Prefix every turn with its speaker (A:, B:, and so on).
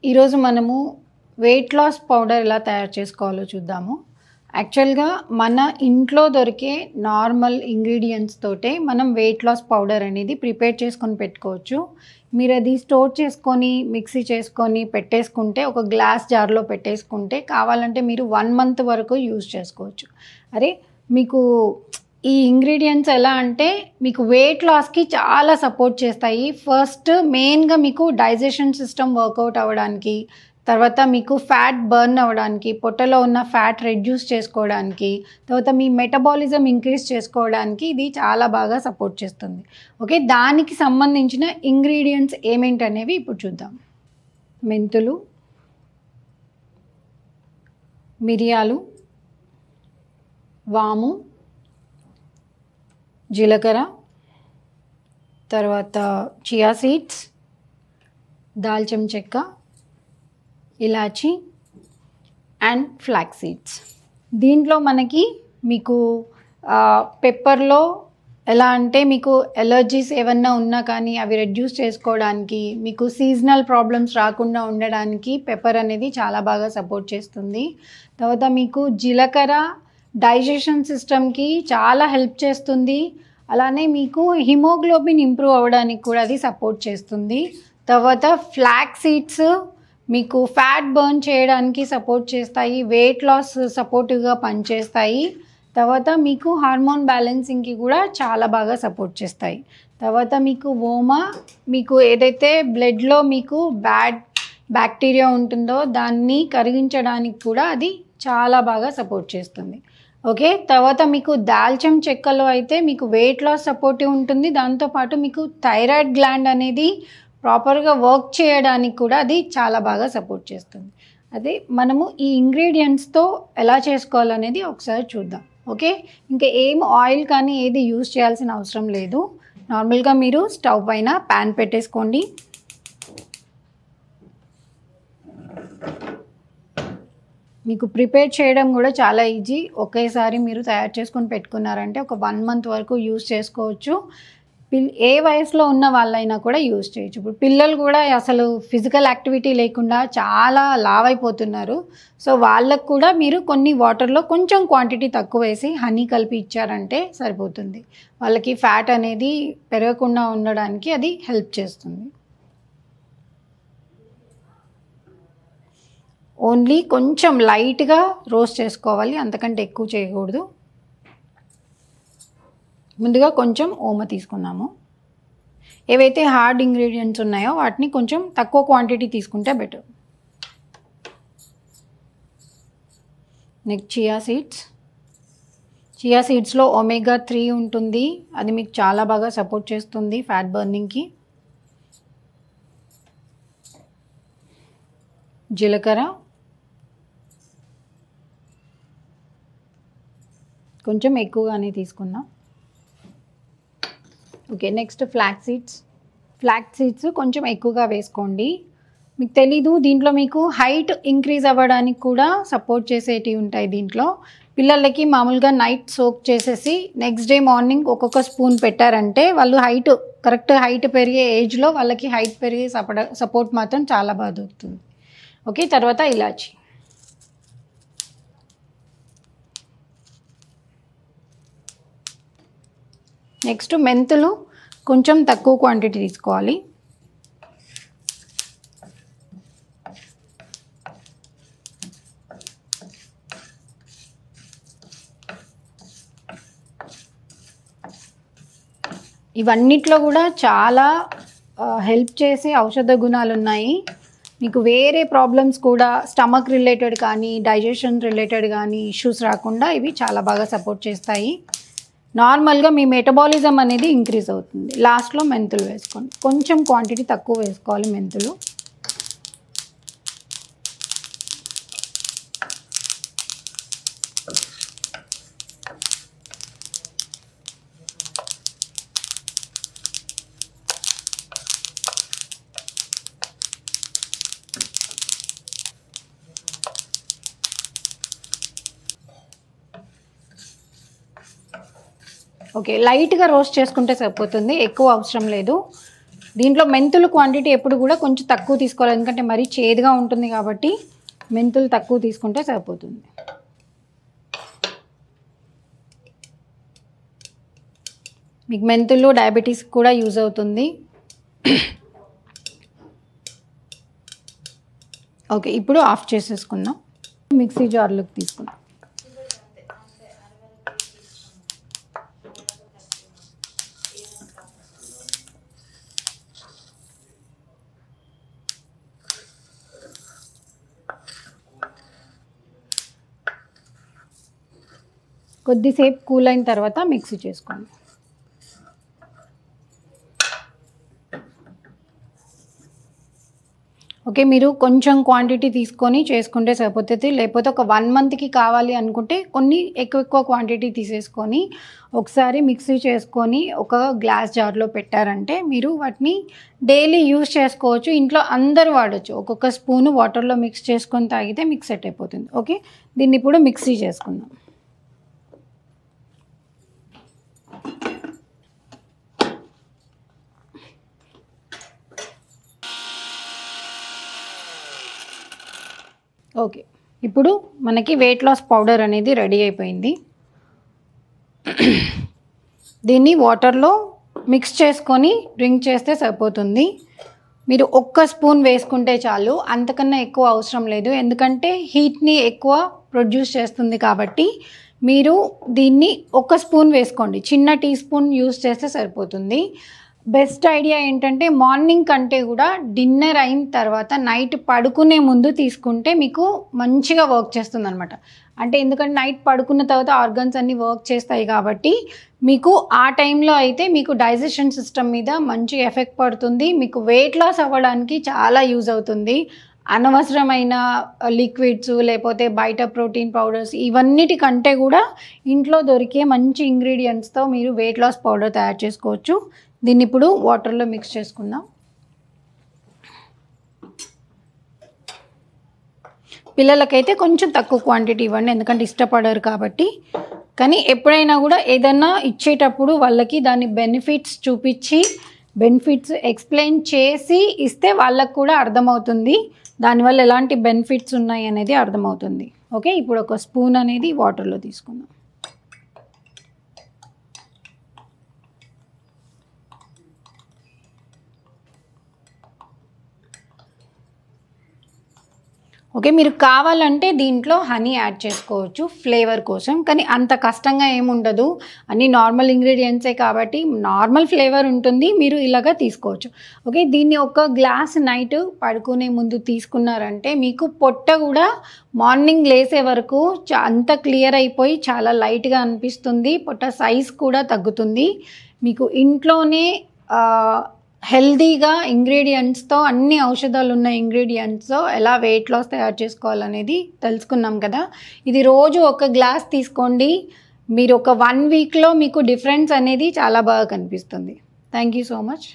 A: ఈరోజు మనము weight loss powder ఎలా తయారు చేసుకోవాలో చూద్దాము. యాక్చువల్‌గా మన ఇంట్లో దొరికే నార్మల్ ఇంగ్రీడియెంట్స్ తోటే మనం వెయిట్ లాస్ పౌడర్ అనేది ప్రిపేర్ చేసుకొని పెట్టుకోవచ్చు. మీరది స్టోర్ చేసుకొని, మిక్సీ చేసుకొని పెట్టేసుకుంటే, ఒక గ్లాస్ జార్‌లో పెట్టేసుకుంటే, కావాలంటే మీరు 1 మంత్ వరకు యూజ్ చేసుకోవచ్చు. మీకు ఈ ఇంగ్రీడియెంట్స్ ఎలా అంటే, మీకు వెయిట్ లాస్‌కి చాలా సపోర్ట్ చేస్తాయి. ఫస్ట్ మెయిన్‌గా మీకు డైజెషన్ సిస్టమ్ వర్కౌట్ అవ్వడానికి, తర్వాత మీకు ఫ్యాట్ బర్న్ అవ్వడానికి, పొట్టలో ఉన్న ఫ్యాట్ రెడ్యూస్ చేసుకోవడానికి, తర్వాత మీ మెటబాలిజం ఇంక్రీజ్ చేసుకోవడానికి ఇది చాలా బాగా సపోర్ట్ చేస్తుంది. ఓకే, దానికి సంబంధించిన ఇంగ్రీడియెంట్స్ ఏమేంటనేవి ఇప్పుడు చూద్దాం. మెంతులు, మిరియాలు, వాము, జీలకర్ర, తర్వాత చియా సీడ్స్, దాల్చిన చెక్క, ఇలాచి అండ్ ఫ్లాక్స్ సీడ్స్. దీంట్లో మీకు పెప్పర్లో ఎలా అంటే, మీకు ఎలర్జీస్ ఏమన్నా ఉన్నా కానీ అవి రెడ్యూస్ చేసుకోవడానికి, మీకు సీజనల్ ప్రాబ్లమ్స్ రాకుండా ఉండడానికి పెప్పర్ అనేది చాలా బాగా సపోర్ట్ చేస్తుంది. తర్వాత మీకు జీలకర్ర డైజెషన్ సిస్టమ్కి చాలా హెల్ప్ చేస్తుంది. అలానే మీకు హిమోగ్లోబిన్ ఇంప్రూవ్ అవ్వడానికి కూడా అది సపోర్ట్ చేస్తుంది. తర్వాత ఫ్లాక్స్ సీడ్స్ మీకు ఫ్యాట్ బర్న్ చేయడానికి సపోర్ట్ చేస్తాయి, వెయిట్ లాస్ సపోర్టివ్గా పనిచేస్తాయి. తర్వాత మీకు హార్మోన్ బ్యాలెన్సింగ్కి కూడా చాలా బాగా సపోర్ట్ చేస్తాయి. తర్వాత మీకు ఓమా, మీకు ఏదైతే బ్లడ్లో మీకు బ్యాడ్ బ్యాక్టీరియా ఉంటుందో దాన్ని కరిగించడానికి కూడా అది చాలా బాగా సపోర్ట్ చేస్తుంది. ఓకే, తర్వాత మీకు దాల్చిన చెక్కలో అయితే మీకు వెయిట్ లాస్ సపోర్టివ్ ఉంటుంది. దాంతోపాటు మీకు థైరాయిడ్ గ్లాండ్ అనేది ప్రాపర్గా వర్క్ చేయడానికి కూడా అది చాలా బాగా సపోర్ట్ చేస్తుంది. మనము ఈ ఇంగ్రీడియంట్స్తో ఎలా చేసుకోవాలనేది ఒకసారి చూద్దాం. ఓకే, ఇంకా ఏం ఆయిల్ కానీ ఏది యూజ్ చేయాల్సిన అవసరం లేదు. నార్మల్గా మీరు స్టవ్ పైన ప్యాన్ పెట్టేసుకోండి. మీకు ప్రిపేర్ చేయడం కూడా చాలా ఈజీ. ఒకేసారి మీరు తయారు చేసుకొని పెట్టుకున్నారంటే ఒక 1 మంత్ వరకు యూజ్ చేసుకోవచ్చు. ఏ వయసులో ఉన్న వాళ్ళైనా కూడా యూజ్ చేయొచ్చు. ఇప్పుడు పిల్లలు కూడా అసలు ఫిజికల్ యాక్టివిటీ లేకుండా చాలా లావ్ అయిపోతున్నారు. సో వాళ్ళకు కూడా మీరు కొన్ని వాటర్లో కొంచెం క్వాంటిటీ తక్కువ వేసి హనీ కలిపి ఇచ్చారంటే సరిపోతుంది. వాళ్ళకి ఫ్యాట్ అనేది పెరగకుండా ఉండడానికి అది హెల్ప్ చేస్తుంది. ఓన్లీ కొంచెం లైట్గా రోస్ట్ చేసుకోవాలి, అంతకంటే ఎక్కువ చేయకూడదు. ముందుగా కొంచెం ఓమ తీసుకున్నాము. ఏవైతే హార్డ్ ఇంగ్రీడియంట్స్ ఉన్నాయో వాటిని కొంచెం తక్కువ క్వాంటిటీ తీసుకుంటే బెటర్. నెక్స్ట్ చియా సీడ్స్లో ఒమేగా 3 ఉంటుంది. అది మీకు చాలా బాగా సపోర్ట్ చేస్తుంది ఫ్యాట్ బర్నింగ్కి. జీలకర్ర కొంచెం ఎక్కువగానే తీసుకుందాం. ఓకే, నెక్స్ట్ ఫ్లాక్స్ సీడ్స్ కొంచెం ఎక్కువగా వేసుకోండి. మీకు తెలీదు, దీంట్లో మీకు హైట్ ఇంక్రీజ్ అవ్వడానికి కూడా సపోర్ట్ చేసేటివి ఉంటాయి. దీంట్లో పిల్లలకి మామూలుగా నైట్ సోక్ చేసేసి నెక్స్ట్ డే మార్నింగ్ ఒక్కొక్క స్పూన్ పెట్టారంటే వాళ్ళు కరెక్ట్ హైట్ పెరిగే ఏజ్లో వాళ్ళకి హైట్ పెరిగే సపోర్ట్ మాత్రం చాలా బాగా దొరుకుతుంది. ఓకే, తర్వాత ఇలాచి. నెక్స్ట్ మెంతులు కొంచెం తక్కువ క్వాంటిటీ తీసుకోవాలి. ఇవన్నిట్లో కూడా చాలా హెల్ప్ చేసే ఔషధ గుణాలు ఉన్నాయి. మీకు వేరే ప్రాబ్లమ్స్ కూడా స్టమక్ రిలేటెడ్ కానీ డైజెషన్ రిలేటెడ్ కానీ ఇష్యూస్ రాకుండా ఇవి చాలా బాగా సపోర్ట్ చేస్తాయి. నార్మల్గా మీ మెటబాలిజం అనేది ఇంక్రీజ్ అవుతుంది. లాస్ట్లో మెంతులు వేసుకోండి, కొంచెం క్వాంటిటీ తక్కువ వేసుకోవాలి మెంతులు. ఓకే, లైట్గా రోస్ట్ చేసుకుంటే సరిపోతుంది, ఎక్కువ అవసరం లేదు. దీంట్లో మెంతులు క్వాంటిటీ ఎప్పుడు కూడా కొంచెం తక్కువ తీసుకోవాలి, ఎందుకంటే మరీ చేదుగా ఉంటుంది కాబట్టి మెంతులు తక్కువ తీసుకుంటే సరిపోతుంది. మీకు మెంతులు డయాబెటీస్ కూడా యూజ్ అవుతుంది. ఓకే, ఇప్పుడు ఆఫ్ చేసేసుకుందాం. మిక్సీ జార్లోకి తీసుకుందాం. కొద్దిసేపు కూల్ అయిన తర్వాత మిక్సీ చేసుకోండి. ఓకే, మీరు కొంచెం క్వాంటిటీ తీసుకొని చేసుకుంటే సరిపోతుంది. లేకపోతే ఒక 1 మంత్కి కావాలి అనుకుంటే కొన్ని ఎక్కువ క్వాంటిటీ తీసేసుకొని ఒకసారి మిక్సీ చేసుకొని ఒక గ్లాస్ జార్లో పెట్టారంటే మీరు వాటిని డైలీ యూజ్ చేసుకోవచ్చు. ఇంట్లో అందరూ వాడచ్చు. ఒక్కొక్క స్పూను వాటర్లో మిక్స్ చేసుకొని తాగితే మీకు సెట్ అయిపోతుంది. ఓకే, దీన్ని ఇప్పుడు మిక్సీ చేసుకుందాం. ఓకే, ఇప్పుడు మనకి వెయిట్ లాస్ పౌడర్ అనేది రెడీ అయిపోయింది. దీన్ని వాటర్లో మిక్స్ చేసుకొని డ్రింక్ చేస్తే సరిపోతుంది. మీరు 1 స్పూన్ వేసుకుంటే చాలు, అంతకన్నా ఎక్కువ అవసరం లేదు. ఎందుకంటే హీట్ని ఎక్కువ ప్రొడ్యూస్ చేస్తుంది కాబట్టి మీరు దీన్ని 1 స్పూన్ వేసుకోండి. చిన్న టీ స్పూన్ యూస్ చేస్తే సరిపోతుంది. బెస్ట్ ఐడియా ఏంటంటే మార్నింగ్ కంటే కూడా డిన్నర్ అయిన తర్వాత నైట్ పడుకునే ముందు తీసుకుంటే మీకు మంచిగా వర్క్ చేస్తుంది అనమాట. అంటే ఎందుకంటే నైట్ పడుకున్న తర్వాత ఆర్గన్స్ అన్నీ వర్క్ చేస్తాయి కాబట్టి మీకు ఆ టైంలో అయితే మీకు డైజెషన్ సిస్టమ్ మీద మంచి ఎఫెక్ట్ పడుతుంది. మీకు వెయిట్ లాస్ అవ్వడానికి చాలా యూజ్ అవుతుంది. అనవసరమైన లిక్విడ్స్ లేకపోతే బయట ప్రోటీన్ పౌడర్స్ ఇవన్నిటికంటే కూడా ఇంట్లో దొరికే మంచి ఇంగ్రీడియంట్స్తో మీరు వెయిట్ లాస్ పౌడర్ తయారు చేసుకోవచ్చు. దీన్ని ఇప్పుడు వాటర్లో మిక్స్ చేసుకుందాం. పిల్లలకైతే కొంచెం తక్కువ క్వాంటిటీ ఇవ్వండి, ఎందుకంటే ఇష్టపడరు కాబట్టి. కానీ ఎప్పుడైనా కూడా ఏదన్నా ఇచ్చేటప్పుడు వాళ్ళకి దాని బెనిఫిట్స్ చూపించి బెనిఫిట్స్ ఎక్స్ప్లెయిన్ చేసి ఇస్తే వాళ్ళకు కూడా అర్థమవుతుంది, దానివల్ల ఎలాంటి బెనిఫిట్స్ ఉన్నాయి అనేది అర్థమవుతుంది. ఓకే, ఇప్పుడు 1 స్పూన్ అనేది వాటర్లో తీసుకుందాం. ఓకే, మీరు కావాలంటే దీంట్లో హనీ యాడ్ చేసుకోవచ్చు ఫ్లేవర్ కోసం, కానీ అంత కష్టంగా ఏముండదు. అన్నీ నార్మల్ ఇంగ్రీడియంట్సే కాబట్టి నార్మల్ ఫ్లేవర్ ఉంటుంది. మీరు ఇలాగా తీసుకోవచ్చు. ఓకే, దీన్ని 1 గ్లాస్ నైట్ పడుకునే ముందు తీసుకున్నారంటే మీకు పొట్ట కూడా మార్నింగ్ లేసే వరకు అంత క్లియర్ అయిపోయి చాలా లైట్గా అనిపిస్తుంది. పొట్ట సైజ్ కూడా తగ్గుతుంది. మీకు ఇంట్లోనే హెల్దీగా ఇంగ్రీడియంట్స్తో అన్ని ఔషధాలు ఉన్న ఇంగ్రీడియంట్స్తో ఎలా వెయిట్ లాస్ తయారు చేసుకోవాలనేది తెలుసుకున్నాం కదా. ఇది రోజు 1 గ్లాస్ తీసుకోండి. మీరు ఒక 1 వీక్లో మీకు డిఫరెన్స్ అనేది చాలా బాగా కనిపిస్తుంది. Thank you so much.